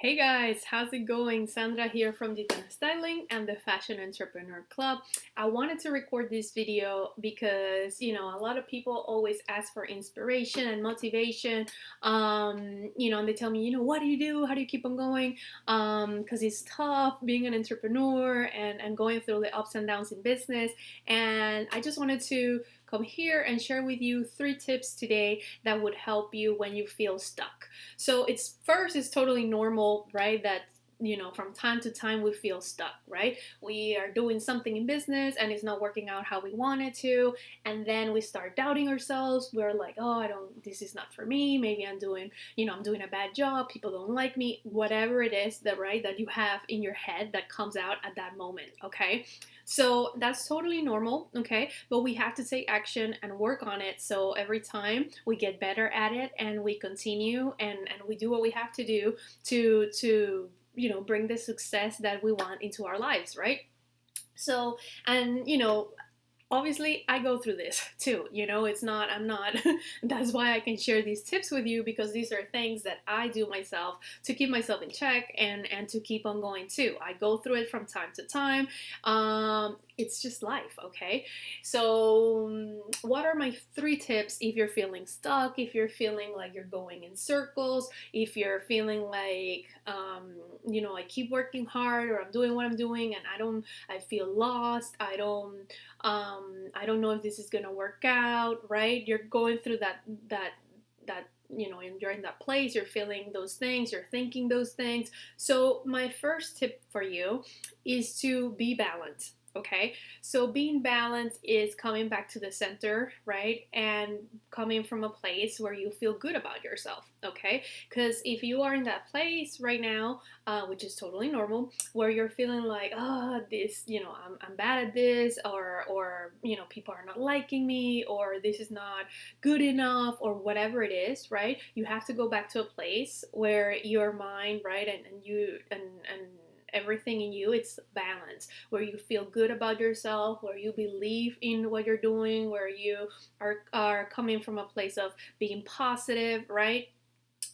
Hey guys, how's it going? Sandra here from Digital Styling and the Fashion Entrepreneur Club. I wanted to record this video because, a lot of people always ask for inspiration and motivation, and they tell me, what do you do? How do you keep on going? Because it's tough being an entrepreneur and going through the ups and downs in business. And I just wanted to come here and share with you 3 tips today that would help you when you feel stuck. So it's totally normal, right? That from time to time we feel stuck, right? We are doing something in business and it's not working out how we want it to, and then we start doubting ourselves. We're like, oh, I don't, this is not for me. Maybe I'm doing a bad job. People don't like me. Whatever it is that you have in your head that comes out at that moment, okay? So that's totally normal, okay? But we have to take action and work on it. So every time we get better at it and we continue and we do what we have to do to bring the success that we want into our lives, right? So, and obviously I go through this too. I'm not That's why I can share these tips with you, because these are things that I do myself to keep myself in check and to keep on going too. I go through it from time to time. It's just life, okay? So what are my 3 tips if you're feeling stuck, if you're feeling like you're going in circles, if you're feeling like I keep working hard, or I'm doing what I'm doing and I feel lost, I don't know if this is gonna work out, right? You're going through that and you're in that place, you're feeling those things, you're thinking those things. So my first tip for you is to be balanced. Okay, so being balanced is coming back to the center, right? And coming from a place where you feel good about yourself, okay? Because if you are in that place right now, which is totally normal, where you're feeling like, oh, this, I'm bad at this, or people are not liking me, or this is not good enough, or whatever it is, right? You have to go back to a place where your mind, right, and you and everything in you, it's balance, where you feel good about yourself, where you believe in what you're doing, where you are coming from a place of being positive, right?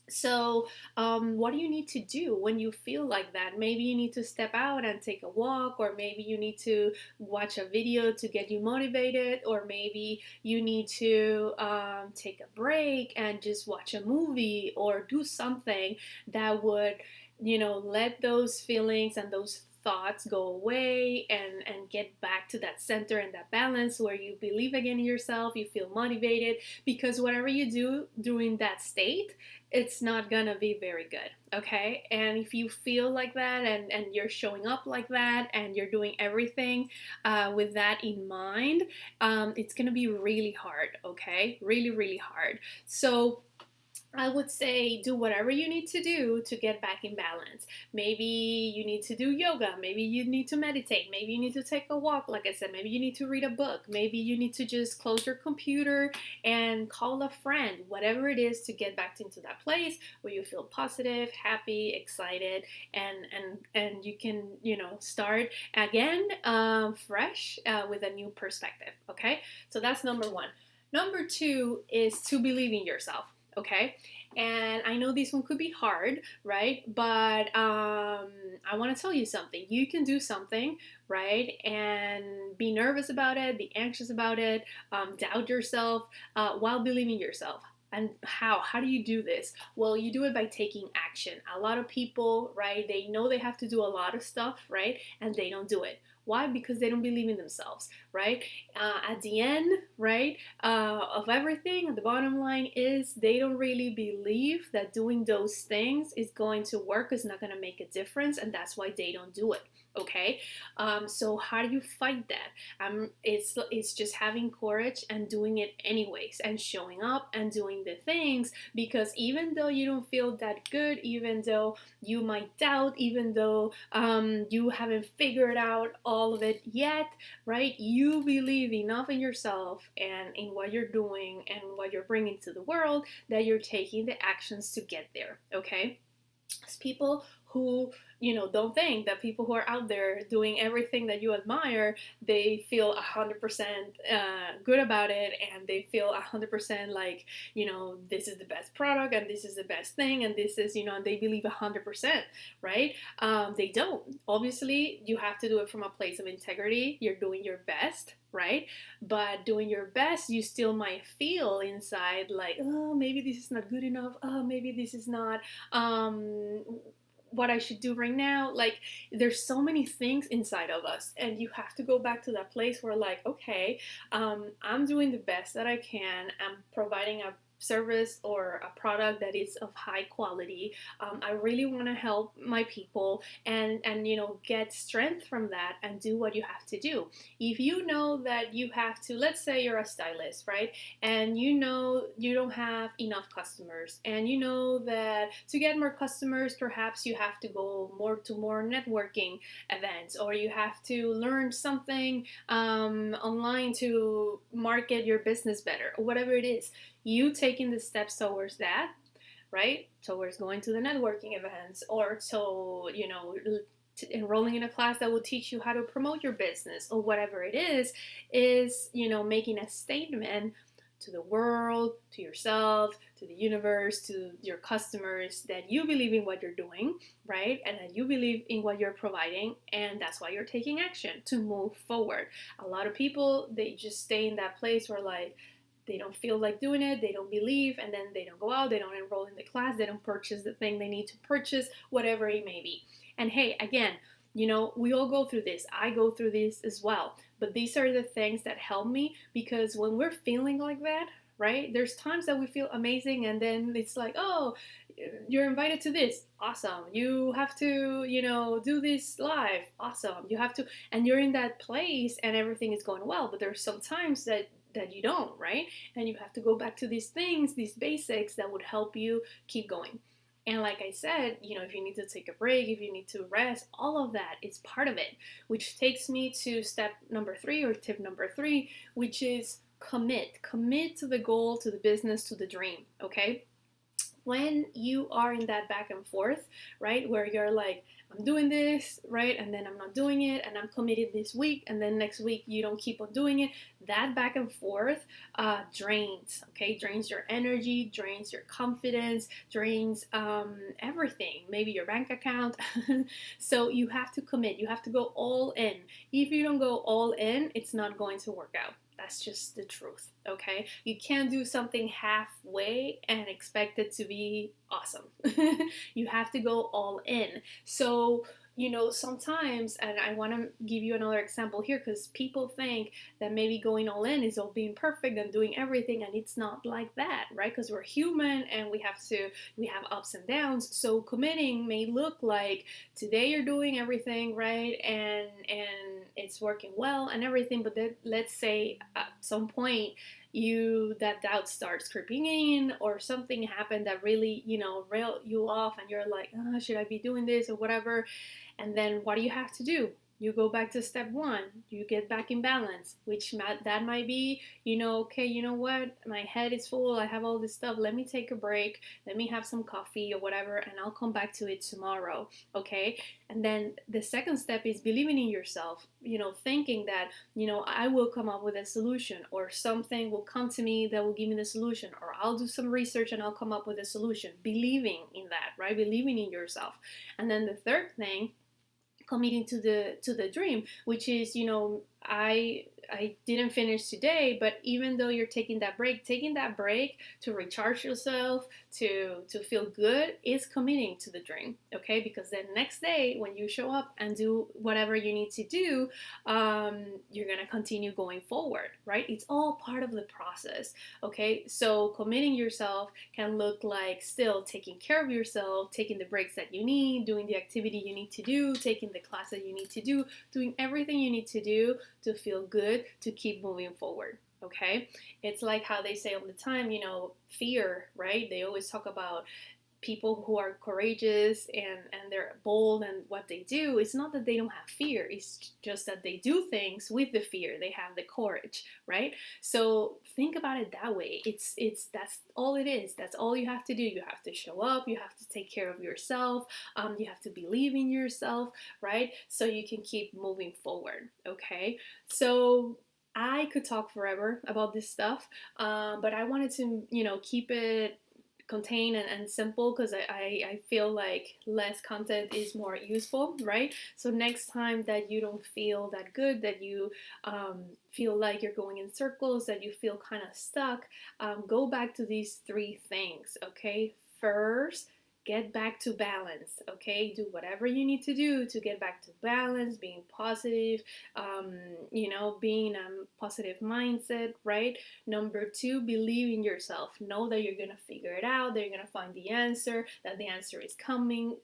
So, what do you need to do when you feel like that? Maybe you need to step out and take a walk, or maybe you need to watch a video to get you motivated, or maybe you need to take a break and just watch a movie or do something that would, let those feelings and those thoughts go away and get back to that center and that balance where you believe again in yourself, you feel motivated, because whatever you do during that state, it's not gonna be very good, okay? And if you feel like that and you're showing up like that and you're doing everything with that in mind, it's gonna be really hard, okay? Really, really hard. So I would say do whatever you need to do to get back in balance. Maybe you need to do yoga. Maybe you need to meditate. Maybe you need to take a walk, like I said. Maybe you need to read a book. Maybe you need to just close your computer and call a friend. Whatever it is to get back into that place where you feel positive, happy, excited, and you can start again fresh with a new perspective. Okay, so that's number 1. Number 2 is to believe in yourself. Okay, and I know this one could be hard, right? But I want to tell you something. You can do something, right? And be nervous about it, be anxious about it, doubt yourself, while believing yourself. And how do you do this? Well, you do it by taking action. A lot of people, right, they know they have to do a lot of stuff, right, and they don't do it. Why? Because they don't believe in themselves, right? At the end, right, of everything, the bottom line is they don't really believe that doing those things is going to work, is not going to make a difference, and that's why they don't do it. Okay, so how do you fight that? It's just having courage and doing it anyways, and showing up and doing the things, because even though you don't feel that good, even though you might doubt, even though you haven't figured out all of it yet, right? You believe enough in yourself and in what you're doing and what you're bringing to the world that you're taking the actions to get there. Okay. People who, don't think that people who are out there doing everything that you admire, they feel 100% good about it, and they feel 100% like, this is the best product, and this is the best thing, and this is, and they believe 100%, right? They don't. Obviously, you have to do it from a place of integrity. You're doing your best, right? But doing your best, you still might feel inside like, oh, maybe this is not good enough. Oh, maybe this is not what I should do right now. Like, there's so many things inside of us, and you have to go back to that place where, like, okay, I'm doing the best that I can. I'm providing a service or a product that is of high quality. I really want to help my people, and get strength from that and do what you have to do. If you know that you have to, let's say you're a stylist, right? And you don't have enough customers, and you know that to get more customers, perhaps you have to go more networking events, or you have to learn something online to market your business better, or whatever it is. You taking the steps towards that, right? Towards going to the networking events, or enrolling in a class that will teach you how to promote your business, or whatever it is making a statement to the world, to yourself, to the universe, to your customers, that you believe in what you're doing, right? And that you believe in what you're providing, and that's why you're taking action to move forward. A lot of people, they just stay in that place where, like, they don't feel like doing it, they don't believe, and then they don't go out, they don't enroll in the class, they don't purchase the thing they need to purchase, whatever it may be. And hey, again, we all go through this. I go through this as well. But these are the things that help me, because when we're feeling like that, right, there's times that we feel amazing, and then it's like, oh, you're invited to this, awesome. You have to, do this live, awesome. You have to, and you're in that place and everything is going well. But there's some times that you don't, right? And you have to go back to these things, these basics that would help you keep going. And like I said, if you need to take a break, if you need to rest, all of that is part of it, which takes me to step number 3, or tip number 3, which is commit. Commit to the goal, to the business, to the dream, okay? When you are in that back and forth, right, where you're like, I'm doing this, right, and then I'm not doing it, and I'm committed this week, and then next week you don't keep on doing it, that back and forth drains, okay? Drains your energy, drains your confidence, drains everything, maybe your bank account. So you have to commit. You have to go all in. If you don't go all in, it's not going to work out. That's just the truth, okay? You can't do something halfway and expect it to be awesome. You have to go all in. So, sometimes, and I want to give you another example here, because people think that maybe going all in is all being perfect and doing everything, and it's not like that, right? Because we're human and we have ups and downs. So committing may look like today you're doing everything right, and it's working well and everything, but then let's say at some point that doubt starts creeping in, or something happened that really railed you off, and you're like, oh, should I be doing this or whatever. And then what do you have to do? You go back to step 1. You get back in balance, which that might be, okay, you know what? My head is full. I have all this stuff. Let me take a break. Let me have some coffee or whatever, and I'll come back to it tomorrow, okay? And then the second step is believing in yourself, thinking that, I will come up with a solution, or something will come to me that will give me the solution, or I'll do some research and I'll come up with a solution. Believing in that, right? Believing in yourself. And then the third thing, committing to the dream, which is, I didn't finish today, but even though you're taking that break to recharge yourself, to feel good, is committing to the dream, okay? Because then next day when you show up and do whatever you need to do, you're gonna continue going forward, right? It's all part of the process, okay? So committing yourself can look like still taking care of yourself, taking the breaks that you need, doing the activity you need to do, taking the class that you need to do, doing everything you need to do to feel good, to keep moving forward, okay? It's like how they say all the time, fear, right? They always talk about people who are courageous and they're bold and what they do, it's not that they don't have fear, it's just that they do things with the fear, they have the courage, right? So think about it that way. It's that's all it is. That's all you have to do. You have to show up, you have to take care of yourself, you have to believe in yourself, right? So you can keep moving forward. Okay, so I could talk forever about this stuff, but I wanted to, keep it contained and simple, because I feel like less content is more useful, right? So next time that you don't feel that good, that you feel like you're going in circles, that you feel kind of stuck, go back to these three things, okay? First, get back to balance, okay? Do whatever you need to do to get back to balance, being positive, um, being a positive mindset, right? Number two, believe in yourself. Know that you're going to figure it out, that you're going to find the answer, that the answer is coming,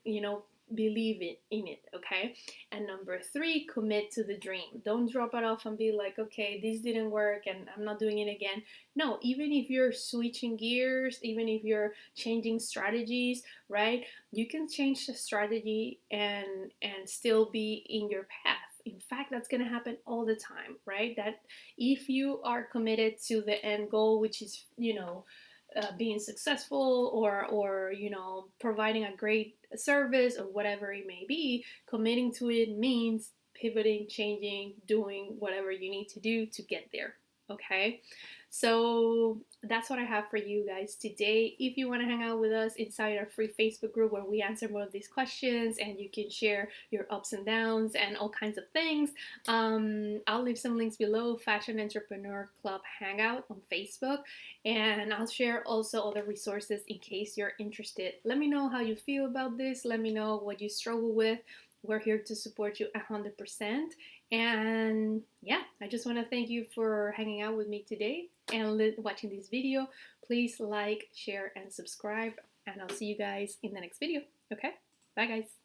believe in it, okay? And number three, commit to the dream. Don't drop it off and be like, okay, this didn't work and I'm not doing it again. No, even if you're switching gears, even if you're changing strategies, right? You can change the strategy and still be in your path. In fact, that's going to happen all the time, right? That if you are committed to the end goal, which is, being successful, or providing a great service or whatever it may be, committing to it means pivoting, changing, doing whatever you need to do to get there. Okay, so that's what I have for you guys today. If you want to hang out with us inside our free Facebook group where we answer more of these questions and you can share your ups and downs and all kinds of things, I'll leave some links below. Fashion Entrepreneur Club Hangout on Facebook, and I'll share also other resources in case you're interested. Let me know how you feel about this. Let me know what you struggle with. We're here to support you 100%. And yeah, I just want to thank you for hanging out with me today and watching this video. Please like, share, and subscribe. And I'll see you guys in the next video. Okay? Bye, guys.